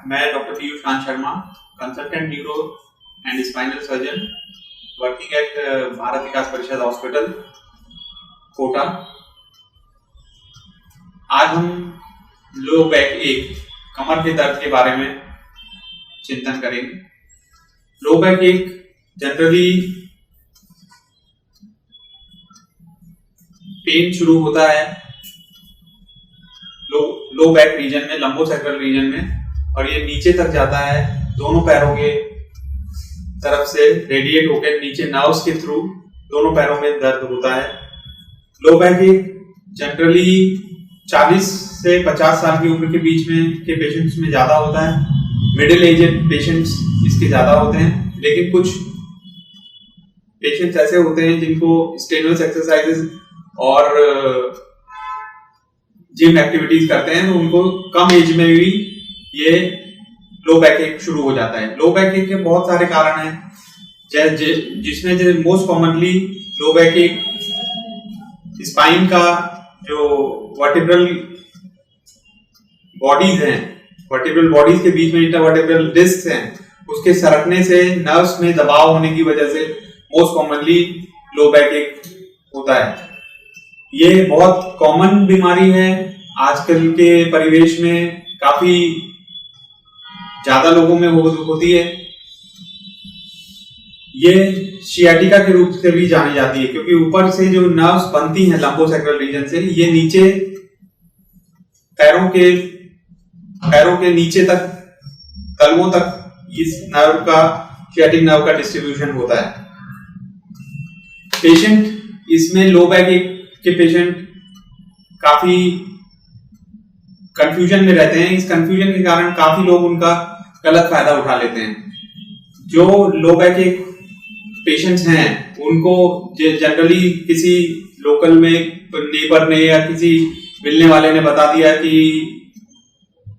मैं doctor Piyush Kant Sharma, consultant neuro and spinal surgeon working at Bharat Vikas Parishad hospital Kota. आज हम लो बैक एक कमर के दर्द के बारे में चिंतन करेंगे। लो बैक एक जनरली पेन शुरू होता है लो बैक रीजन में, लंबोसेक्रल रीजन में, और ये नीचे तक जाता है दोनों पैरों के तरफ से रेडिएट होकर नीचे नर्व्स के थ्रू दोनों पैरों में दर्द होता है। लो बैक एक जनरली 40 से 50 साल की उम्र के बीच में के पेशेंट्स में ज्यादा होता है। मिडिल एजेड पेशेंट्स इसके ज्यादा होते हैं, लेकिन कुछ पेशेंट्स ऐसे होते हैं जिनको स्ट्रेनुअस एक्सरसाइजेस और जिम एक्टिविटीज करते हैं, तो उनको कम एज में भी ये लो बैक एक शुरू हो जाता है। लो बैक एक के बहुत सारे कारण हैं, जिसमें मोस्ट कॉमनली लो बैक एक स्पाइन का जो वर्टिब्रल बॉडीज हैं, वर्टिब्रल बॉडीज के बीच में इंटरवर्टिब्रल डिस्क हैं, उसके सरकने से नर्व्स में दबाव होने की वजह से मोस्ट कॉमनली लो बैक एक होता है। ये बहुत कॉमन बीमारी है, आजकल के परिवेश में काफी ज्यादा लोगों में होती है। ये शियाटिका के रूप से भी जानी जाती है, क्योंकि ऊपर से जो नर्व्स बनती हैं लंबोसेक्रल रीजन से, ये नीचे पैरों के नीचे तक, तलवों तक इस नर्व का, शियाटिक नर्व का डिस्ट्रीब्यूशन होता है। पेशेंट इसमें लो बैक के पेशेंट काफी कंफ्यूजन में रहते हैं। इस कंफ्यूजन के कारण काफी लोग उनका गलत फायदा उठा लेते हैं। जो लो बैक के पेशेंट्स हैं उनको जनरली किसी लोकल में नेबर ने या किसी मिलने वाले ने बता दिया कि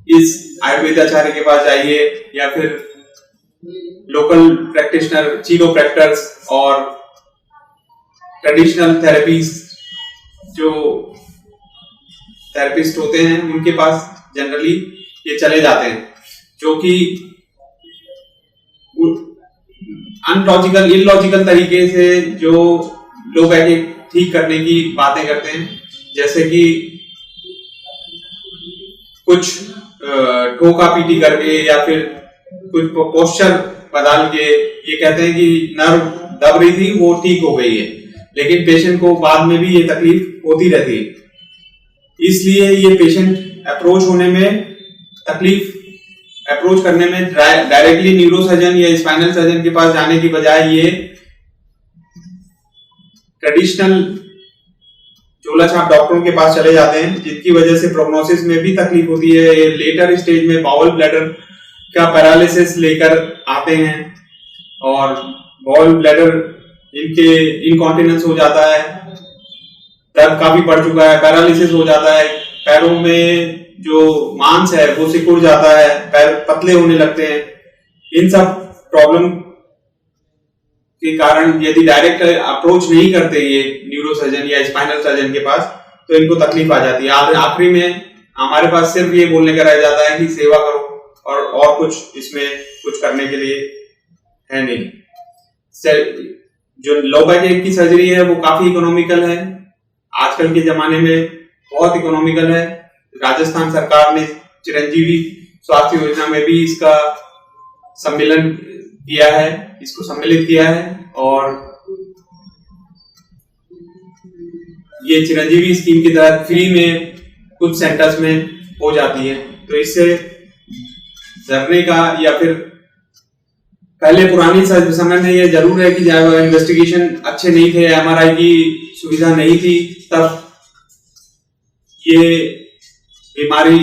इस आयुर्वेदाचार्य के पास जाइए, या फिर लोकल प्रैक्टिशनर, चिरोप्रैक्टर्स और ट्रेडिशनल थेरेपीज जो थेरेपिस्ट होते हैं उनके पास जनरली ये चले जाते हैं, जो कि इलॉजिकल तरीके से जो लो बैक ठीक करने की बातें करते हैं। जैसे कि कुछ ठोका पीटी करके या फिर कुछ पोस्चर बदल के ये कहते हैं कि नर्व दब रही थी, वो ठीक हो गई है, लेकिन पेशेंट को बाद में भी ये तकलीफ होती रहती है। इसलिए ये पेशेंट अप्रोच करने में डायरेक्टली न्यूरो सर्जन या स्पाइनल सर्जन के पास जाने की बजाय ये ट्रेडिशनल झोला छाप डॉक्टरों के पास चले जाते हैं, जिनकी वजह से प्रोग्नोसिस में भी तकलीफ होती है। ये लेटर स्टेज में बाउल ब्लैडर का पैरालिसिस लेकर आते हैं, और बाउल ब्लैडर इनके इनकॉन्टिनेंस हो जाता है, दर्द काफी बढ़ चुका है, पैरालिसिस हो जाता है, पैरों में जो मांस है वो सिकुड़ जाता है, पैर पतले होने लगते हैं। इन सब प्रॉब्लम के कारण यदि डायरेक्ट अप्रोच नहीं करते ये न्यूरो सर्जन या स्पाइनल सर्जन के पास, तो इनको तकलीफ आ जाती है। आखिरी में हमारे पास सिर्फ ये बोलने का रह जाता है कि सेवा करो, और कुछ इसमें कुछ करने के लिए है नहीं। जो लो बैक एक की सर्जरी है वो काफी इकोनॉमिकल है, आजकल के जमाने में बहुत इकोनॉमिकल है। राजस्थान सरकार ने चिरंजीवी स्वास्थ्य योजना में भी इसका सम्मिलित किया है, और ये चिरंजीवी स्कीम की तहत फ्री में कुछ सेंटर्स में हो जाती है। तो इससे डरने का, या फिर पहले पुरानी समय में ये जरूर है कि इन्वेस्टिगेशन अच्छे नहीं थे, एमआरआई की सुविधा नहीं थी, तब ये बीमारी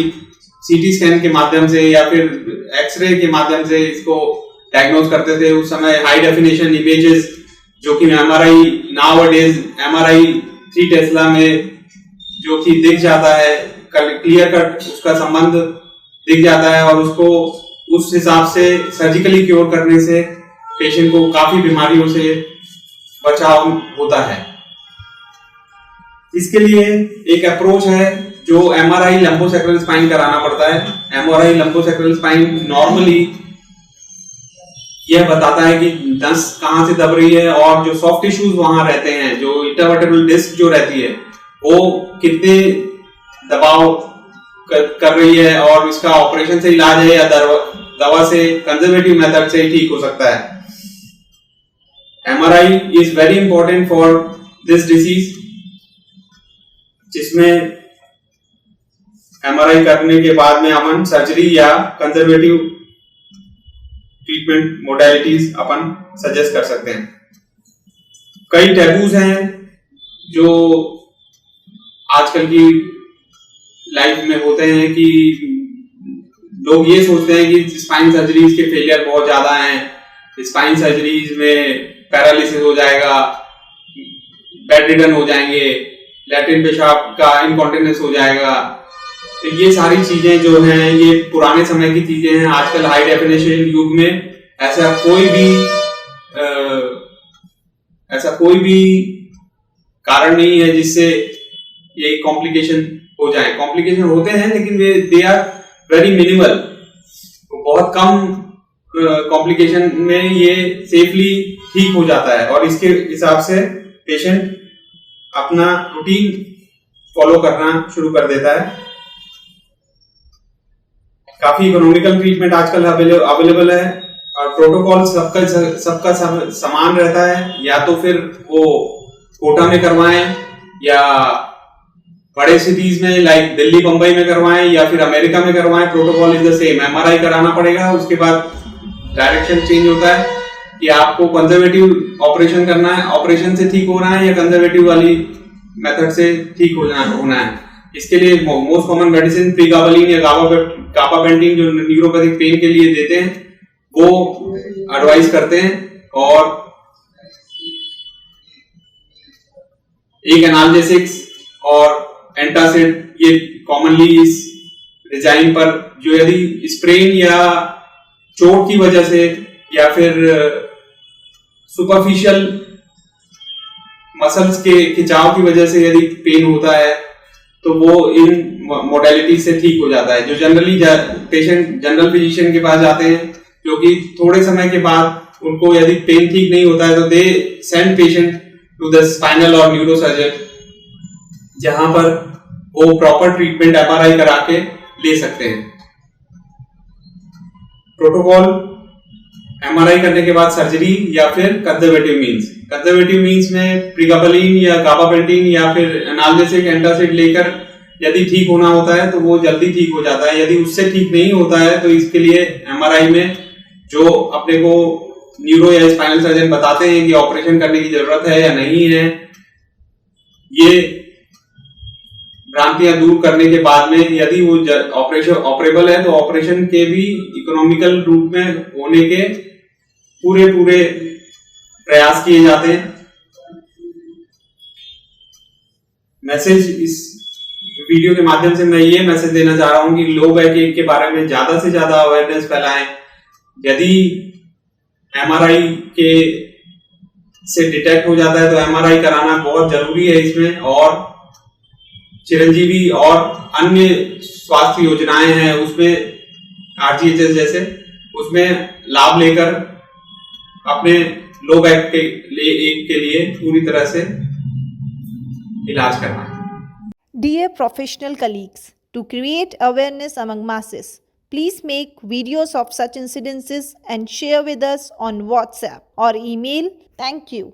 सीटी स्कैन के माध्यम से या फिर एक्सरे के माध्यम से इसको डायग्नोज करते थे। उस समय हाई डेफिनेशन इमेजेस, जो कि एमआरआई 3 टेस्ला में जो कि दिख जाता है, क्लियर कट उसका संबंध दिख जाता है, और उसको उस हिसाब से सर्जिकली क्योर करने से पेशेंट को काफी बीमारियों से बचाव होता है। इसके लिए एक अप्रोच है जो MRI लंबोसेक्रल स्पाइन कराना पड़ता है। MRI लंबोसेक्रल स्पाइन नॉर्मली यह बताता है कि नस कहां से दब रही है और जो सॉफ्ट टिश्यूज वहां रहते हैं, जो इंटरवर्टेब्रल डिस्क जो रहती है, वो कितने दबाव कर रही है और इसका ऑपरेशन से इलाज है या दवा से, कंजर्वेटिव मेथड से ठीक हो सकता है। MRI is very important for this disease, जिसमें MRI करने के बाद में अपन सर्जरी या कंजर्वेटिव ट्रीटमेंट मोडेलिटीज अपन सजेस्ट कर सकते हैं। कई टैबूज हैं जो आजकल की लाइफ में होते हैं कि लोग ये सोचते हैं कि स्पाइन सर्जरीज के फेलियर बहुत ज्यादा हैं, स्पाइन सर्जरीज में पैरालिसिस हो जाएगा, बेड रिडन हो जाएंगे, लैट्रिन पेशाब का इनकॉन्टिनेंस हो जाएगा। तो ये सारी चीजें जो हैं ये पुराने समय की चीजें हैं। आजकल हाई डेफिनेशन युग में ऐसा कोई भी कारण नहीं है जिससे ये कॉम्प्लिकेशन हो जाए। कॉम्प्लिकेशन होते हैं लेकिन दे आर वेरी मिनिमल, बहुत कम कॉम्प्लिकेशन में ये सेफली ठीक हो जाता है और इसके हिसाब से पेशेंट अपना रूटीन फॉलो करना शुरू कर देता है। काफी इकोनॉमिकल ट्रीटमेंट आजकल अवेलेबल है और प्रोटोकॉल सबका समान रहता है। या तो फिर वो कोटा में करवाएं या बड़े सिटीज में लाइक दिल्ली बंबई में करवाएं या फिर अमेरिका में करवाएं, protocol is the same. MRI कराना पड़ेगा, उसके बाद डायरेक्शन चेंज होता है कि आपको कंजर्वेटिव ऑपरेशन करना है, ऑपरेशन से ठीक होना है या कंजर्वेटिव वाली मेथड से ठीक होना है। इसके लिए मोस्ट कॉमन मेडिसिन प्रीगाबालिन या गाबापेंटिन जो न्यूरोपैथिक पेन के लिए देते हैं वो एडवाइस करते हैं, और एक एनाल्जेसिक्स और एंटासिड ये कॉमनली इस डिजाइन पर, जो यदि स्प्रेन या चोट की वजह से या फिर सुपरफिशियल मसल्स के खिंचाव की वजह से यदि पेन होता है तो वो इन मोडेलिटी से ठीक हो जाता है। जो जनरली पेशेंट जनरल फिजिशियन के पास जाते हैं, क्योंकि थोड़े समय के बाद उनको यदि पेन ठीक नहीं होता है तो they send patient to the spinal और न्यूरोसर्जन, जहां पर वो प्रॉपर ट्रीटमेंट MRI करा के ले सकते हैं। प्रोटोकॉल MRI करने के बाद सर्जरी या फिर कंजर्वेटिव मीन्स में प्रीगाबालिन या गाबापेंटिन या फिर एनाल्जेसिक एंटासिड लेकर यदि ठीक होना होता है तो वो जल्दी ठीक हो जाता है। यदि उससे ठीक नहीं होता है तो इसके लिए MRI में जो अपने को न्यूरो या स्पाइनल सर्जन बताते हैं कि ऑपरेशन करने की जरूरत है या नहीं है, ये भ्रांतियां दूर करने के बाद में यदि वो ऑपरेबल है तो ऑपरेशन के भी इकोनॉमिकल रूप में होने के पूरे प्रयास किए जाते हैं। मैसेज इस वीडियो के माध्यम से मैं ये मैसेज देना चाह रहा हूं कि लो बैक एक के बारे में ज्यादा से ज्यादा अवेयरनेस फैलाएं। यदि MRI के से डिटेक्ट हो जाता है तो MRI कराना बहुत जरूरी है इसमें, और चिरंजीवी और अन्य स्वास्थ्य योजनाएं हैं उसमें RGHS जैसे, उसमें लाभ लेकर अपने लो बैक के लिए पूरी तरह से इलाज करना है। Dear professional colleagues, to create awareness among masses, please make videos of such incidences and share with us on WhatsApp or email. Thank you.